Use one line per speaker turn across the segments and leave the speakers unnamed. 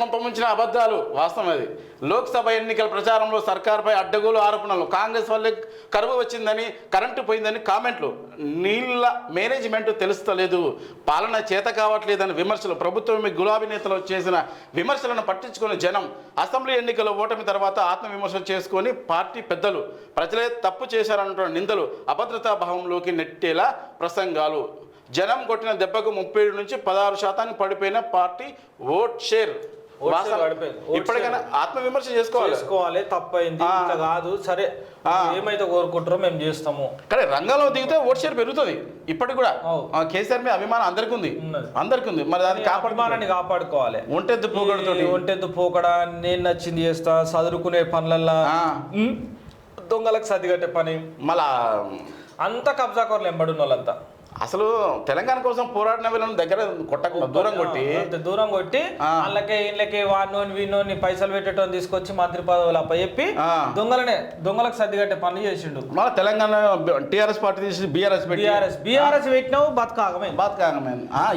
కొంపముంచిన అబద్ధాలు వాస్తవం అది. లోక్సభ ఎన్నికల ప్రచారంలో సర్కార్పై అడ్డగోలు ఆరోపణలు, కాంగ్రెస్ వల్లే కరువు వచ్చిందని, కరెంటు పోయిందని కామెంట్లు, నీళ్ళ మేనేజ్మెంట్ తెలుస్తలేదు, పాలన చేత కావట్లేదని విమర్శలు, ప్రభుత్వం గులాబీ నేతలు చేసిన విమర్శలను పట్టించుకుని జనం, అసెంబ్లీ ఎన్నికల ఓటమి తర్వాత ఆత్మవిమర్శ చేసుకొని పార్టీ పెద్దలు ప్రజలే తప్పు చేశారన్న నిందలు, అభద్రతా భావంలోకి నెట్టేలా ప్రసంగాలు, జనం కొట్టిన దెబ్బకు 37 నుంచి 16% పడిపోయిన పార్టీ ఓట్ షేర్. ఇప్పటికైనా ఆత్మవిమర్శ చేసుకోవాలి.
తప్పైంది ఇట్లా కాదు, సరే ఏమైతే కోరుకుంటారో మేము చేస్తాము.
కానీ రంగంలో దిగితే ఓట్ షేర్ పెరుగుతుంది. ఇప్పటికి కూడా కేసీఆర్ మీద అభిమానం అందరికీ ఉంది. మరి దాన్ని
అభిమానాన్ని కాపాడుకోవాలి.
ఒంటెద్దు
పోకడా, నేను నచ్చింది చేస్తా, చదువుకునే పనులల్లా దొంగలకు సర్దిగట్టే పని,
మళ్ళా
అంతా కబ్జా కోరలు ఎంబడున్న వాళ్ళంతా.
అసలు తెలంగాణ కోసం పోరాడిన వీళ్ళని దగ్గర దూరం కొట్టి
వాళ్ళకే ఇళ్ళకి వాడినోని వీనోని పైసలు పెట్టేటోని తీసుకొచ్చి మంత్రి పదవులు అప్పచెప్పి దొంగలకు సర్దిగట్టే పని చేసిండు.
మళ్ళీ తెలంగాణ టీఆర్ఎస్ పార్టీ తీసి
బీఆర్ఎస్ పెట్టినావు బతకాగమైంది.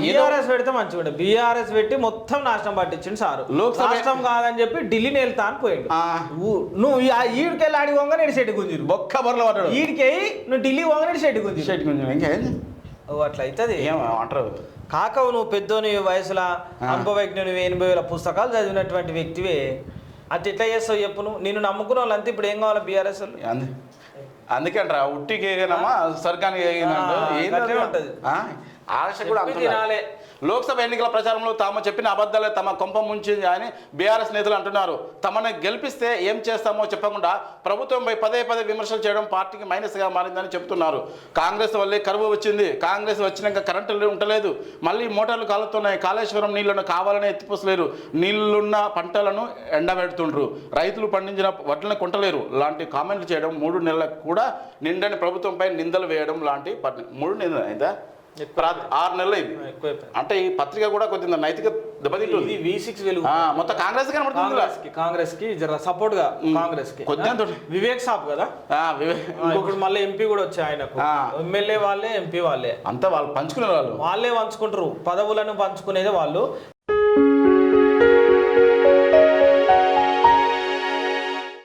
బీఆర్ఎస్ పెడితే మంచిగా, బీఆర్ఎస్ పెట్టి మొత్తం నాశనం పట్టించిండు సారు. రాష్ట్రం కాదని చెప్పి ఢిల్లీ వెళ్తా అని పోయిండు. నువ్వు ఈడికెళ్ళి ఆడి వంగ నేను షెట్టి గుంజిరు
బొక్క బొర్రలు పడ్డాడు.
ఈడికెళ్ళి నువ్వు ఢిల్లీ వంగ నేను షెట్టి గుంజిరు.
ఇంకేంది
అట్లా అవుతుంది.
ఏమంటారు
కాకవు నువ్వు పెద్దోని వయసులో అనుభవజ్ఞుని 80,000 పుస్తకాలు చదివినటువంటి వ్యక్తివే అట్లా ఎట్లా చేస్తావు చెప్పు. నువ్వు నిన్ను నమ్ముకున్న వాళ్ళంతా ఇప్పుడు ఏం కావాలి బీఆర్ఎస్ వాళ్ళు?
అందుకంటారా ఉట్టికి ఏగినామా సర్కానికి
ఉంటుంది
ఆశ కూడా తినాలి. లోక్సభ ఎన్నికల ప్రచారంలో తాము చెప్పిన అబద్ధాలే తమ కొంప ముంచింది అని బీఆర్ఎస్ నేతలు అంటున్నారు. తమను గెలిపిస్తే ఏం చేస్తామో చెప్పకుండా ప్రభుత్వంపై పదే విమర్శలు చేయడం పార్టీకి మైనస్గా మారిందని చెబుతున్నారు. కాంగ్రెస్ వల్లే కరువు వచ్చింది, కాంగ్రెస్ వచ్చినాక కరెంటు ఉండలేదు, మళ్ళీ మోటార్లు కాలుతున్నాయి, కాళేశ్వరం నీళ్లను కావాలని ఎత్తిపోసలేరు, నీళ్లున్న పంటలను ఎండబెడుతుండ్రు, రైతులు పండించిన వడ్లను కొంటలేరు లాంటి కామెంట్లు చేయడం, 3 నెలలకు కూడా నిండని ప్రభుత్వంపై నిందలు వేయడం లాంటి 3 నెలలు అయితే 6 నెలలు అయింది. అంటే ఈ పత్రిక కూడా కొద్దిగా నైతిక దెబ్బతింటుంది. మొత్తం కాంగ్రెస్
కాంగ్రెస్ కి జర సపోర్ట్ గా కాంగ్రెస్ కి వివేక్ సాబ్ కదా, ఇంకొకటి మళ్ళీ ఎంపీ కూడా వచ్చాయి ఆయనకు. ఎమ్మెల్యే వాళ్ళే, ఎంపీ వాళ్ళే,
అంతా వాళ్ళు పంచుకునే వాళ్ళే
పంచుకుంటారు. పదవులను పంచుకునేది వాళ్ళు.